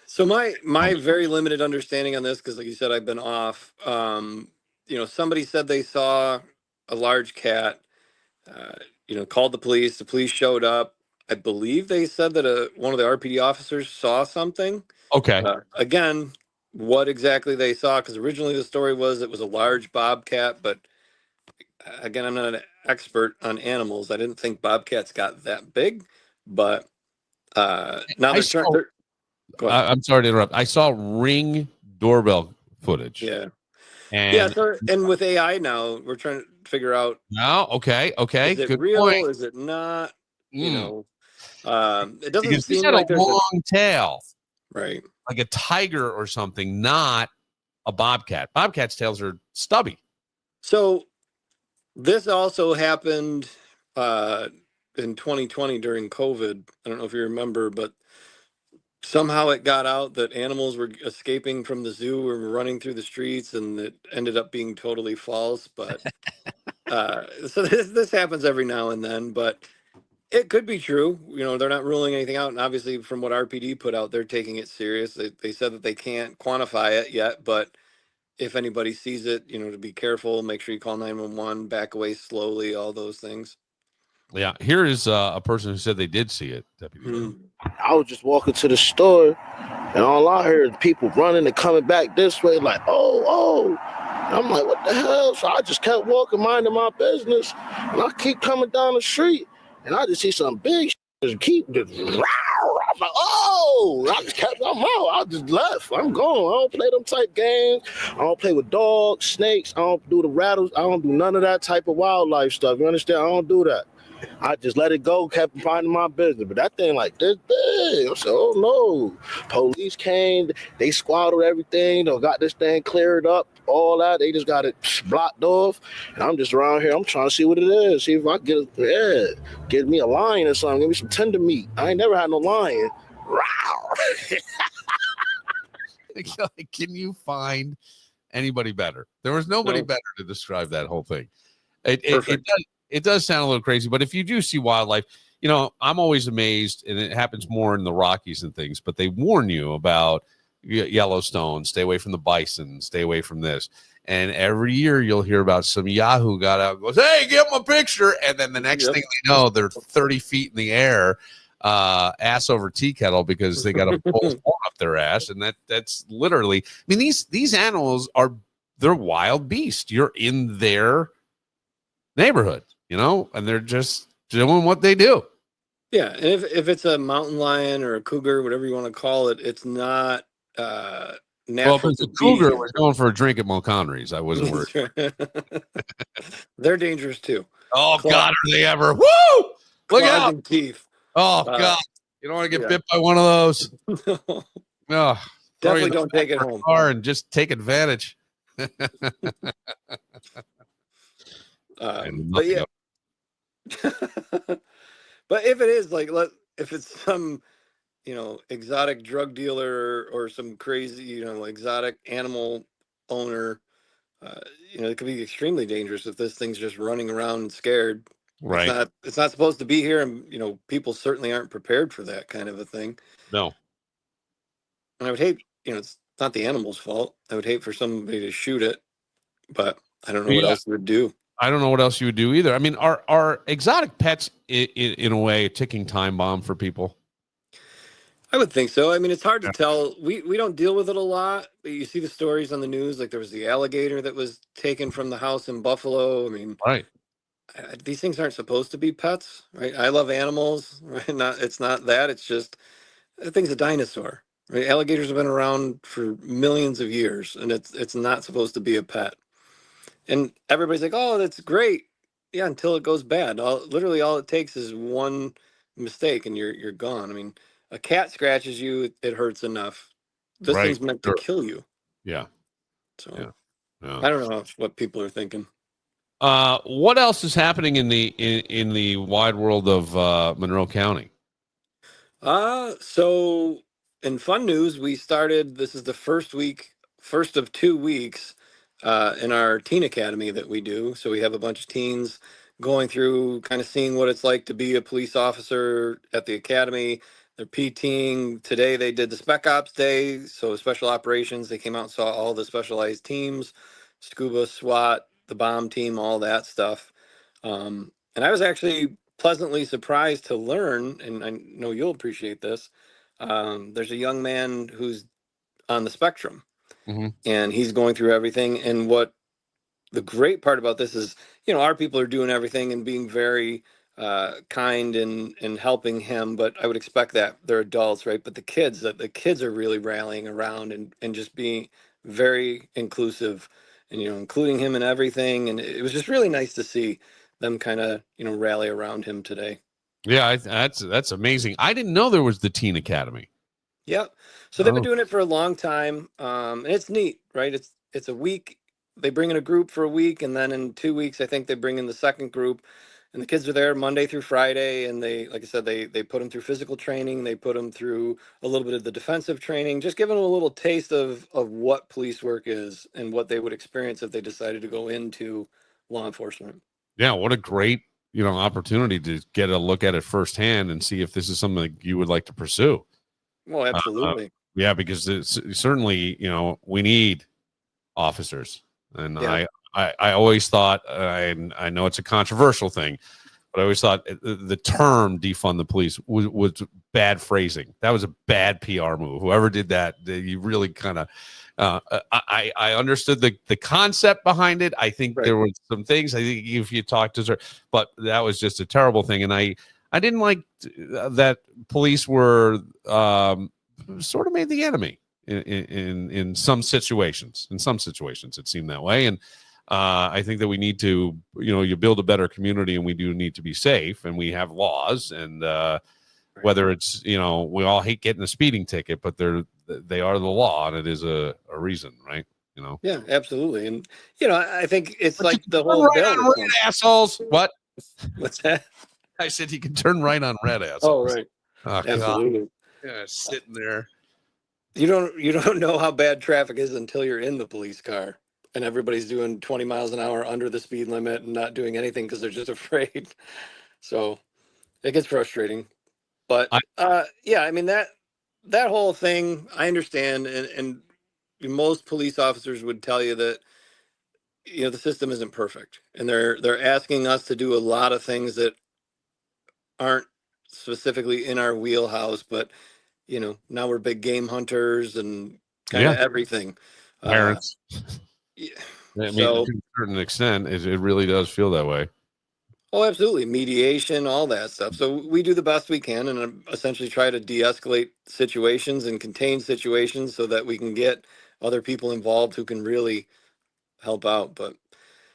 So my very limited understanding on this, because like you said, I've been off. Somebody said they saw a large cat. Called the police. The police showed up. I believe they said that one of the RPD officers saw something. Okay. Again, what exactly they saw, because originally the story was it was a large bobcat, but again, I'm not an expert on animals. I didn't think bobcats got that big, but now they're trying. I'm sorry to interrupt. I saw Ring doorbell footage. Yeah. And with AI now, we're trying to figure out. No, okay. Is it good real? point. Is it not? It doesn't because seem like there's a long tail, right? Like a tiger or something, not a bobcat. Bobcat's tails are stubby. So this also happened in 2020 during COVID. I don't know if you remember, but somehow it got out that animals were escaping from the zoo or were running through the streets, and it ended up being totally false. But so this happens every now and then, but it could be true. They're not ruling anything out. And obviously from what RPD put out, they're taking it serious. They said that they can't quantify it yet, but if anybody sees it, to be careful, make sure you call 911, back away slowly, all those things. Yeah. Here is a person who said they did see it, Deputy. I was just walking to the store, and all I heard is people running and coming back this way, like, oh. And I'm like, what the hell? So I just kept walking, minding my business, and I keep coming down the street, and I just see some big just keep just I'm like, oh, I just kept I'm out. I just left. I'm gone. I don't play them type games. I don't play with dogs, snakes. I don't do the rattles. I don't do none of that type of wildlife stuff. You understand? I don't do that. I just let it go, kept minding my business. But that thing like this big. I said, oh no. Police came, they squatted everything, got this thing cleared up, all that. They just got it blocked off. And I'm just around here. I'm trying to see what it is. See if I get me a lion or something. Give me some tender meat. I ain't never had no lion. Can you find anybody better? There was nobody better to describe that whole thing. It does sound a little crazy, but if you do see wildlife, I'm always amazed, and it happens more in the Rockies and things, but they warn you about Yellowstone, stay away from the bison, stay away from this. And every year you'll hear about some Yahoo got out and goes, hey, give them a picture. And then the next thing they know, they're 30 feet in the air, ass over tea kettle, because they got a bull's horn up their ass. And that's literally, these animals they're wild beasts. You're in their neighborhood, and they're just doing what they do. Yeah, and if it's a mountain lion or a cougar, whatever you want to call it, it's not natural. Well, if it's a cougar was going for a drink at Mulconry's, I wasn't worried. They're dangerous too. Oh, God, are they ever? Woo! Look out! And teeth. Oh, God. You don't want to get bit by one of those. No. Definitely don't take it home. And just take advantage. But yeah. But if it is if it's some exotic drug dealer or some crazy exotic animal owner, uh, it could be extremely dangerous if this thing's just running around scared. Right. It's not supposed to be here, and people certainly aren't prepared for that kind of a thing. No. And I would hate, it's not the animal's fault. I would hate for somebody to shoot it, but I don't know what Yeah. else it would do. I don't know what else you would do either. I mean, are exotic pets in a way a ticking time bomb for people? I would think so. I mean, it's hard to tell. We don't deal with it a lot, but you see the stories on the news. Like there was the alligator that was taken from the house in Buffalo. I mean, Right. these things aren't supposed to be pets, right? I love animals, right? It's not that. It's just that thing's a dinosaur. Right? Alligators have been around for millions of years, and it's not supposed to be a pet. And everybody's like, "Oh, that's great." Yeah, until it goes bad. Literally, all it takes is one mistake, and you're gone. I mean, a cat scratches you, it hurts enough. This Right. thing's meant to Sure. kill you. Yeah. So Yeah. I don't know what people are thinking. What else is happening in the wide world of Monroe County? So in fun news, we started. This is the first of 2 weeks in our teen academy that we do. So we have a bunch of teens going through, kind of seeing what it's like to be a police officer at the academy. They're PTing today. They did the Spec Ops Day, so special operations. They came out and saw all the specialized teams, scuba, SWAT, the bomb team, all that stuff. And I was actually pleasantly surprised to learn, and I know you'll appreciate this. There's a young man who's on the spectrum, Mhm. and he's going through everything. And what the great part about this is, our people are doing everything and being very kind and helping him. But I would expect that they're adults, right? But the kids are really rallying around and just being very inclusive, and including him in everything. And it was just really nice to see them kind of rally around him today. Yeah, that's amazing. I didn't know there was the Teen Academy. Yep. So they've been Oh, doing it for a long time, and it's neat, right? It's a week. They bring in a group for a week, and then in 2 weeks, I think they bring in the second group, and the kids are there Monday through Friday, and they, like I said, they put them through physical training, they put them through a little bit of the defensive training, just giving them a little taste of what police work is and what they would experience if they decided to go into law enforcement. yeah, what a great opportunity to get a look at it firsthand and see if this is something you would like to pursue. Well, absolutely. Yeah, because it's certainly we need officers, and Yeah. I always thought, I know it's a controversial thing, but I always thought the term defund the police was bad phrasing. That was a bad PR move. Whoever did that, you really kind of. I understood the concept behind it. I think there were some things. I think if you talk to her, but that was just a terrible thing, and I didn't like that police were sort of made the enemy in some situations. In some situations, it seemed that way, and I think that we need to, you build a better community, and we do need to be safe, and we have laws, and whether it's we all hate getting a speeding ticket, but they are the law, and it is a reason, right? Yeah, absolutely. And I think it's But like the turn whole right bill. on red, assholes. What? What's that? I said he can turn right on red, Oh, assholes. right. Oh, God. Absolutely. Yeah, sitting there. You don't know how bad traffic is until you're in the police car and everybody's doing 20 miles an hour under the speed limit and not doing anything because they're just afraid. So it gets frustrating. But yeah, I mean that whole thing, I understand, and most police officers would tell you that the system isn't perfect, and they're asking us to do a lot of things that aren't specifically in our wheelhouse, but now we're big game hunters and kind Yeah, of everything. parents. Yeah. I mean, So, to a certain extent, it really does feel that way. oh, absolutely, mediation, all that stuff. So we do the best we can, and essentially try to de-escalate situations and contain situations so that we can get other people involved who can really help out. But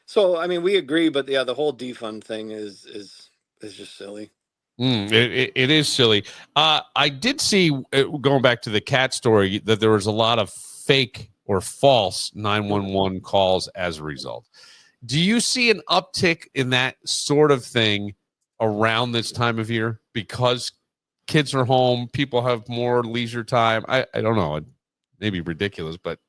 so, I mean, we agree, but yeah, the whole defund thing is just silly. It is silly. I did see, going back to the cat story, that there was a lot of fake or false 911 calls as a result. Do you see an uptick in that sort of thing around this time of year because kids are home, people have more leisure time? I don't know. It may be ridiculous, but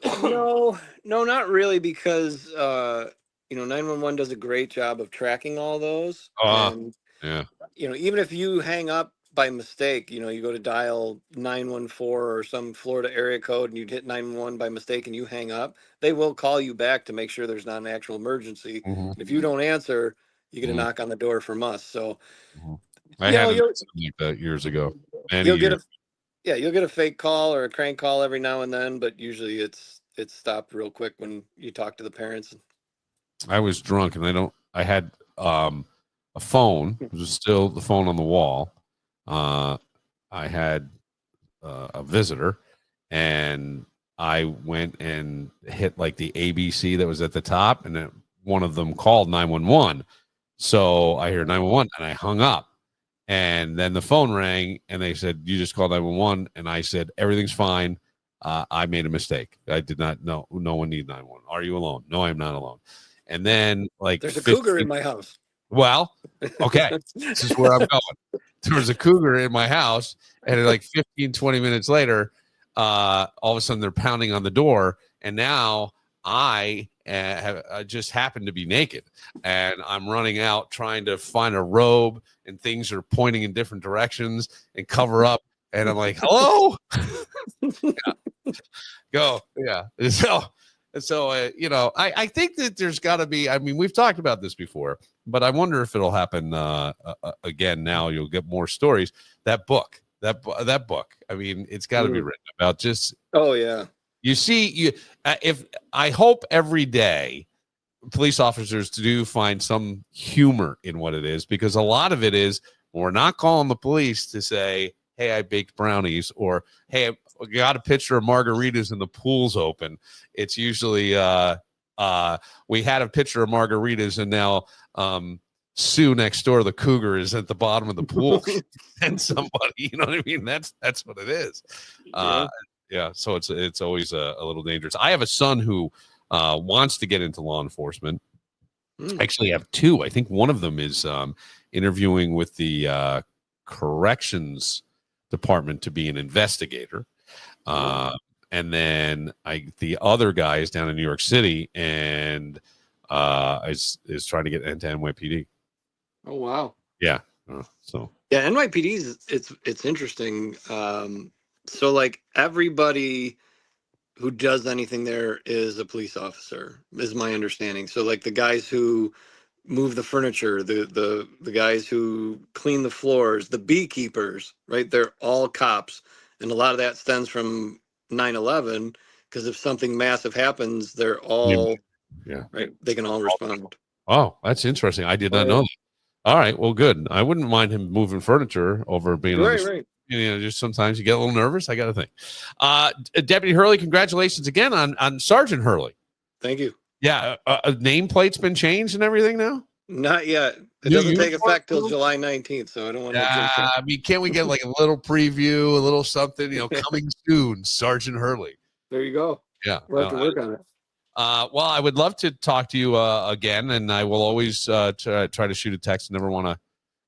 No, not really, because 911 does a great job of tracking all those, and Yeah. even if you hang up by mistake, you go to dial 914 or some Florida area code and you hit 911 by mistake and you hang up, they will call you back to make sure there's not an actual emergency. Mhm. If you don't answer, you get a Mhm. knock on the door from us. So, Mhm. I had an you'll incident like that years ago. Many you'll get years. a you'll get a fake call or a crank call every now and then, but usually it's stopped real quick when you talk to the parents. I was drunk and I had a phone. It was still the phone on the wall. I had a visitor, and I went and hit like the ABC that was at the top, and then one of them called 911. So I hear 911 and I hung up. And then the phone rang and they said, "You just called 911." And I said, "Everything's fine. I made a mistake. I did not know. No one needs 911. Are you alone?" "No, I'm not alone." And then like There's a 15, cougar in my house. well, okay, this is where I'm going. There was a cougar in my house, and like 15, 20 minutes later, all of a sudden they're pounding on the door, and now I just happen to be naked, and I'm running out trying to find a robe, and things are pointing in different directions and cover up, and I'm like, "Hello." Go, yeah. So I think that there's got to be. I mean, we've talked about this before, but I wonder if it'll happen again. Now you'll get more stories. That book. That book. I mean, it's got to be written about. Just Oh yeah. you see, if I hope every day police officers do find some humor in what it is, because a lot of it is we're not calling the police to say, "Hey, I baked brownies," or "Hey, I got a picture of margaritas and the pool's open." It's usually we had a picture of margaritas and now Sue next door, the cougar, is at the bottom of the pool and somebody, you know what I mean? That's what it is. Yeah. So it's always a little dangerous. I have a son who wants to get into law enforcement. Actually, I have two. I think one of them is interviewing with the corrections department to be an investigator. And then the other guy is down in New York City and is trying to get into NYPD. Oh wow. Yeah. So yeah, NYPD it's interesting. So like everybody who does anything there is a police officer, is my understanding. So like the guys who move the furniture, the guys who clean the floors, the beekeepers, right? They're all cops, and a lot of that stems from 9/11. Because if something massive happens, they're all right. They can all respond. Oh, that's interesting. I did not know that. All right, well, good. I wouldn't mind him moving furniture over being on the Right. just sometimes you get a little nervous. I got to think. Deputy Hurley, congratulations again on Sergeant Hurley. Thank you. Yeah, nameplate's been changed and everything now. Not yet. It doesn't take effect till July 19th, so I don't want to jinx it. I mean, can't we get like a little preview, a little something? Coming soon, Sergeant Hurley. There you go. Yeah, we'll have to work on it. Well, I would love to talk to you again, and I will always try to shoot a text. Never want to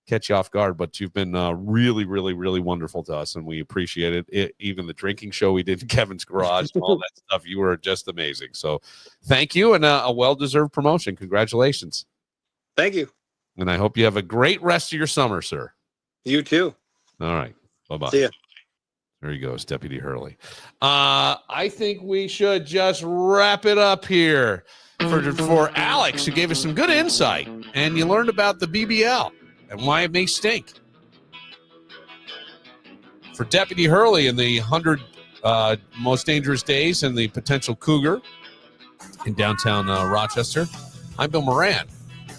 catch you off guard, but you've been really, really, really wonderful to us, and we appreciate it. Even the drinking show we did in Kevin's garage and all that stuff, you were just amazing. So thank you, and a well-deserved promotion. Congratulations. Thank you. And I hope you have a great rest of your summer, sir. You too. All right. Bye-bye. See ya. There he goes, Deputy Hurley. I think we should just wrap it up here for Alex, who gave us some good insight, and you learned about the BBL and why it may stink. For Deputy Hurley and the 100 most dangerous days and the potential cougar in downtown Rochester, I'm Bill Moran.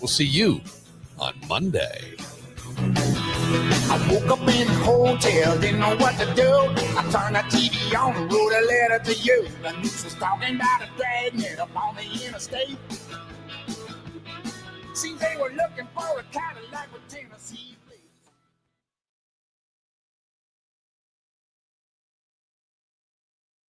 We'll see you on Monday. I woke up in a hotel, didn't know what to do. I turned the TV on and wrote a letter to you. The news was talking about a dragnet up on the interstate. Seems they were looking for a kind of